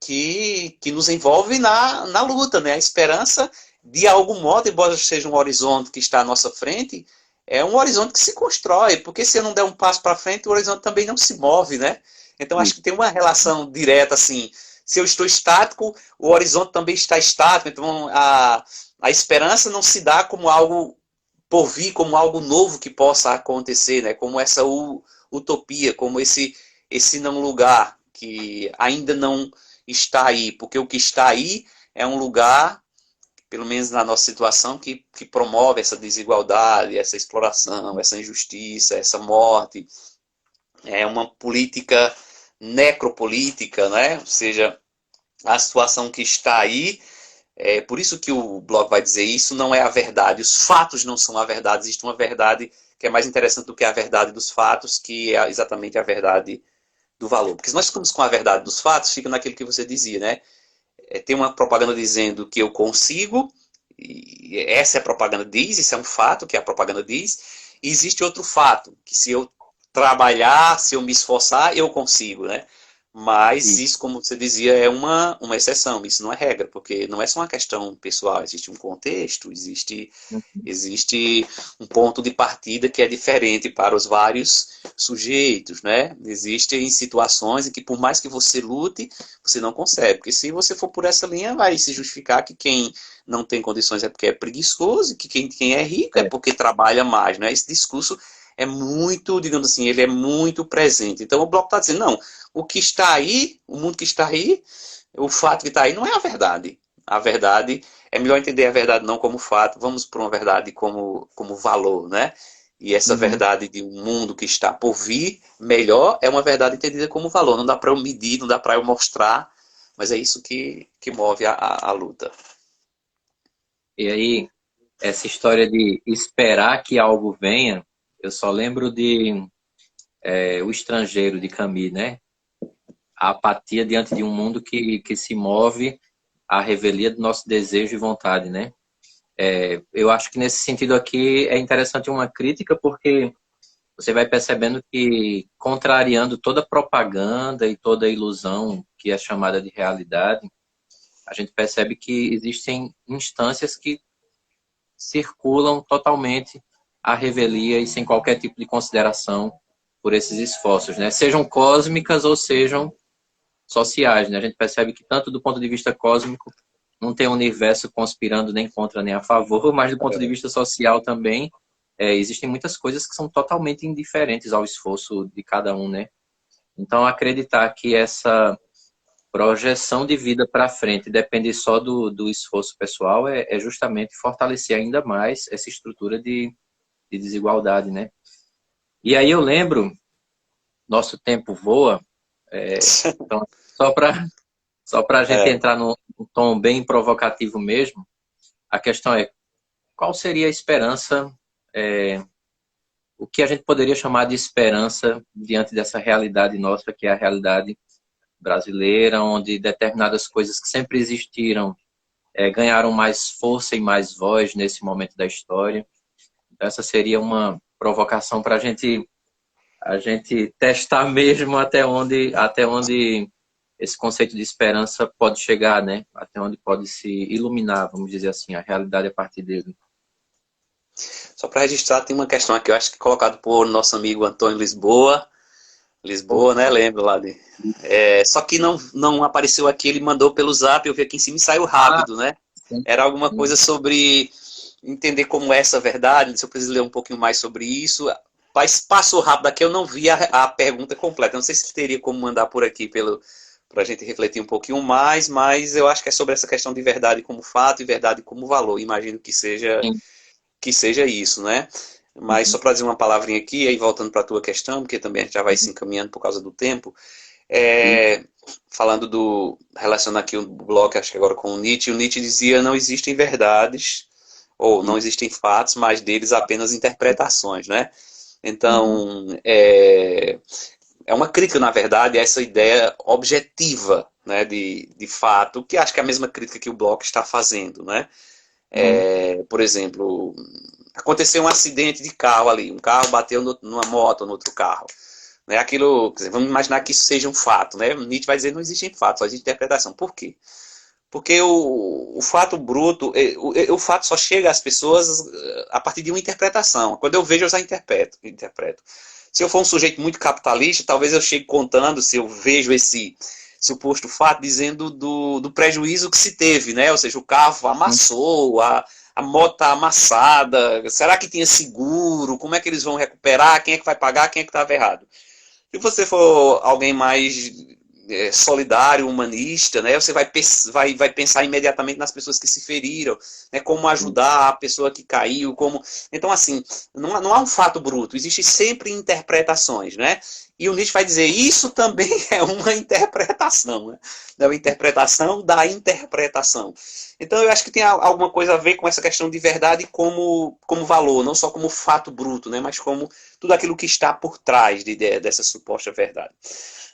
que nos envolve na luta, né? A esperança, de algum modo, embora seja um horizonte que está à nossa frente, é um horizonte que se constrói, porque se eu não der um passo para frente, o horizonte também não se move, né? Então, acho que tem uma relação direta, assim, se eu estou estático, o horizonte também está estático, então a esperança não se dá como algo por vir, como algo novo que possa acontecer, né? Como essa utopia, como esse não lugar que ainda não está aí, porque o que está aí é um lugar, pelo menos na nossa situação, que promove essa desigualdade, essa exploração, essa injustiça, essa morte. É uma política necropolítica, né? Ou seja, a situação que está aí, por isso que o blog vai dizer isso, não é a verdade. Os fatos não são a verdade. Existe uma verdade que é mais interessante do que a verdade dos fatos, que é exatamente a verdade do valor. Porque se nós ficamos com a verdade dos fatos, fica naquilo que você dizia, né? Tem uma propaganda dizendo que eu consigo, e essa é a propaganda diz, isso é um fato que a propaganda diz, e existe outro fato, que se eu trabalhar, se eu me esforçar, eu consigo, né? Mas Isso. isso, como você dizia, é uma exceção, isso não é regra, porque não é só uma questão pessoal, existe um contexto, existe um ponto de partida que é diferente para os vários sujeitos, né? Existem situações em que, por mais que você lute, você não consegue. Porque se você for por essa linha, vai se justificar que quem não tem condições é porque é preguiçoso, e que quem é rico é É. porque trabalha mais, né? Esse discurso é muito, digamos assim, ele é muito presente. Então o Bloco está dizendo, não, o que está aí, o mundo que está aí, o fato que está aí não é a verdade. A verdade, é melhor entender a verdade não como fato, vamos para uma verdade como valor, né? E essa Uhum. verdade de um mundo que está por vir melhor é uma verdade entendida como valor. Não dá para eu medir, não dá para eu mostrar, mas é isso que move a luta. E aí, essa história de esperar que algo venha, eu só lembro de O Estrangeiro, de Camus, né? A apatia diante de um mundo que se move à revelia do nosso desejo e vontade, né? Eu acho que nesse sentido aqui é interessante uma crítica, porque você vai percebendo que, contrariando toda propaganda e toda ilusão que é chamada de realidade, a gente percebe que existem instâncias que circulam totalmente à revelia e sem qualquer tipo de consideração por esses esforços, né? Sejam cósmicas ou sejam sociais, né? A gente percebe que tanto do ponto de vista cósmico não tem um universo conspirando nem contra nem a favor, mas do ponto de vista social também existem muitas coisas que são totalmente indiferentes ao esforço de cada um, né? Então acreditar que essa projeção de vida para frente depende só do esforço pessoal, é justamente fortalecer ainda mais essa estrutura de desigualdade, né? E aí eu lembro, nosso tempo voa, então só para a gente É, entrar num tom bem provocativo mesmo, a questão é qual seria a esperança, o que a gente poderia chamar de esperança diante dessa realidade nossa, que é a realidade brasileira, onde determinadas coisas que sempre existiram ganharam mais força e mais voz nesse momento da história. Então, essa seria uma provocação para a gente testar mesmo até onde esse conceito de esperança pode chegar, né? Até onde pode se iluminar, vamos dizer assim, a realidade a partir dele. só para registrar, tem uma questão aqui, eu acho que colocado por nosso amigo Antônio Lisboa. Lisboa, né? Lembro lá de. Só que não apareceu aqui, ele mandou pelo zap, eu vi aqui em cima e saiu Ah, rápido, né? sim, Era alguma sim. coisa sobre entender como é essa verdade, se eu preciso ler um pouquinho mais sobre isso. Mas passou rápido aqui, eu não vi a pergunta completa. Não sei se teria como mandar por aqui para a gente refletir um pouquinho mais, mas eu acho que é sobre essa questão de verdade como fato e verdade como valor. Imagino Sim. que seja isso, né? Mas só Uhum, para dizer uma palavrinha aqui, aí voltando para a tua questão, porque também a gente já vai se uhum. encaminhando por causa do tempo, Sim. é, falando relacionando aqui o bloco, acho que agora com o Nietzsche dizia não existem verdades, ou não existem fatos, mas deles apenas interpretações, né? Uhum, Então, é uma crítica, na verdade, a essa ideia objetiva, né, de fato, que acho que é a mesma crítica que o Bloch está fazendo, né? uhum, Por exemplo, aconteceu um acidente de carro ali, um carro bateu numa moto, no outro carro. Né? Aquilo, quer dizer, vamos imaginar que isso seja um fato, né? Nietzsche vai dizer que não existe fato, só existe interpretação. Por quê? Porque o fato bruto, o fato só chega às pessoas a partir de uma interpretação. Quando eu vejo, eu já interpreto. Se eu for um sujeito muito capitalista, talvez eu chegue contando, se eu vejo esse suposto fato, dizendo do prejuízo que se teve, né? Ou seja, o carro uhum. amassou, a moto está amassada, será que tinha seguro? Como é que eles vão recuperar? Quem é que vai pagar? Quem é que estava errado? Se você for alguém mais solidário, humanista, né, você vai pensar imediatamente nas pessoas que se feriram, né, como ajudar a pessoa que caiu, como... Então, assim, não há um fato bruto, existem sempre interpretações, né? E o Nietzsche vai dizer, isso também é uma interpretação, né? É uma interpretação da interpretação. Então, eu acho que tem alguma coisa a ver com essa questão de verdade como valor, não só como fato bruto, né, mas como tudo aquilo que está por trás dessa suposta verdade.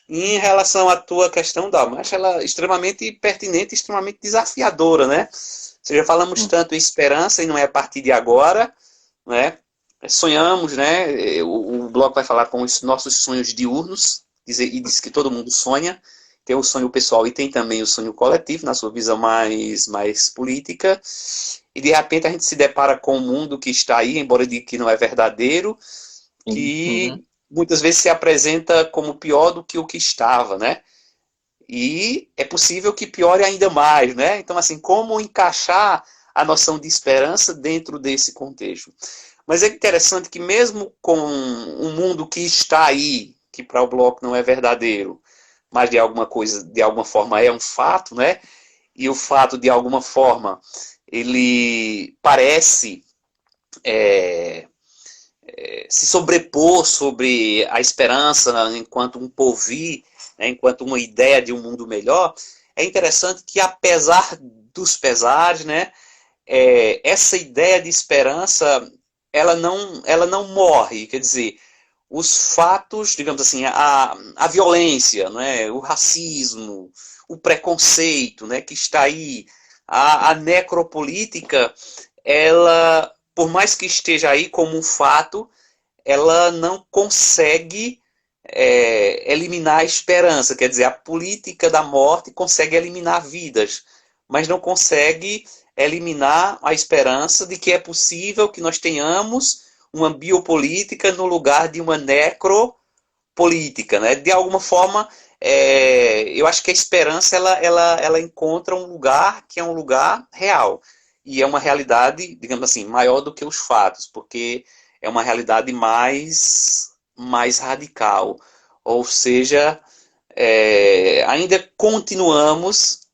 E em relação à tua questão, Dalma, acho ela extremamente pertinente, extremamente desafiadora, né? Ou seja, falamos Uhum. tanto em esperança e não é a partir de agora, né? Sonhamos, né? O blog vai falar com os nossos sonhos diurnos, e diz que todo mundo sonha. Tem o sonho pessoal e tem também o sonho coletivo, na sua visão mais política. E de repente a gente se depara com um mundo que está aí, embora diga que não é verdadeiro, Sim. Uhum. que muitas vezes se apresenta como pior do que o que estava, né? E é possível que piore ainda mais, né? Então, assim, como encaixar a noção de esperança dentro desse contexto? Mas é interessante que mesmo com um mundo que está aí, que para o Bloco não é verdadeiro, mas de alguma forma é um fato, né? E o fato de alguma forma ele parece é, se sobrepor sobre a esperança enquanto um porvir, né, enquanto uma ideia de um mundo melhor, é interessante que, apesar dos pesares, né, essa ideia de esperança ela não morre. Quer dizer, os fatos, digamos assim, a violência, né, o racismo, o preconceito, né, que está aí, a necropolítica, ela, por mais que esteja aí como um fato, ela não consegue eliminar a esperança. Quer dizer, a política da morte consegue eliminar vidas, mas não consegue eliminar a esperança de que é possível que nós tenhamos uma biopolítica no lugar de uma necropolítica. Né? De alguma forma, eu acho que a esperança ela encontra um lugar que é um lugar real. E é uma realidade, digamos assim, maior do que os fatos, porque é uma realidade mais radical. Ou seja, ainda continuamos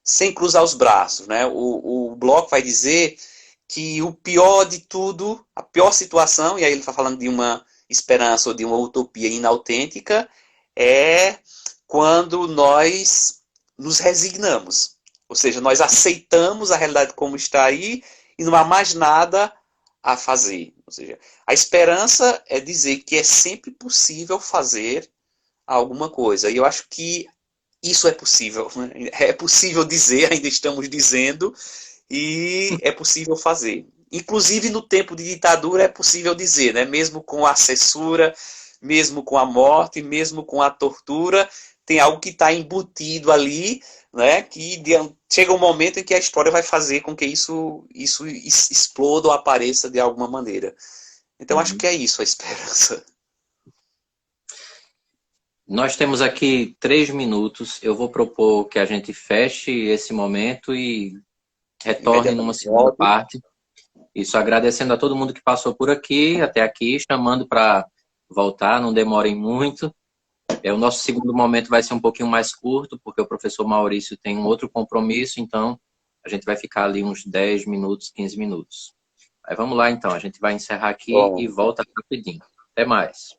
sem cruzar os braços, né? O Bloch vai dizer que o pior de tudo, a pior situação, e aí ele está falando de uma esperança ou de uma utopia inautêntica, é quando nós nos resignamos. Ou seja, nós aceitamos a realidade como está aí e não há mais nada a fazer. Ou seja, a esperança é dizer que é sempre possível fazer alguma coisa. E eu acho que isso é possível. Né? É possível dizer, ainda estamos dizendo, e é possível fazer. Inclusive no tempo de ditadura é possível dizer, né? Mesmo com a censura, mesmo com a morte, mesmo com a tortura, tem algo que está embutido ali, né? Que chega um momento em que a história vai fazer com que isso exploda ou apareça de alguma maneira. Então acho que Uhum. é isso a esperança. Nós temos aqui 3 minutos. Eu vou propor que a gente feche esse momento e retorne numa Imediatamente segunda volto. parte. Isso, agradecendo a todo mundo que passou por aqui, até aqui, chamando para voltar, não demorem muito. O nosso segundo momento vai ser um pouquinho mais curto, porque o professor Maurício tem um outro compromisso, então a gente vai ficar ali uns 10 minutos, 15 minutos. Aí vamos lá, então, a gente vai encerrar aqui e Bom, volta rapidinho. Até mais.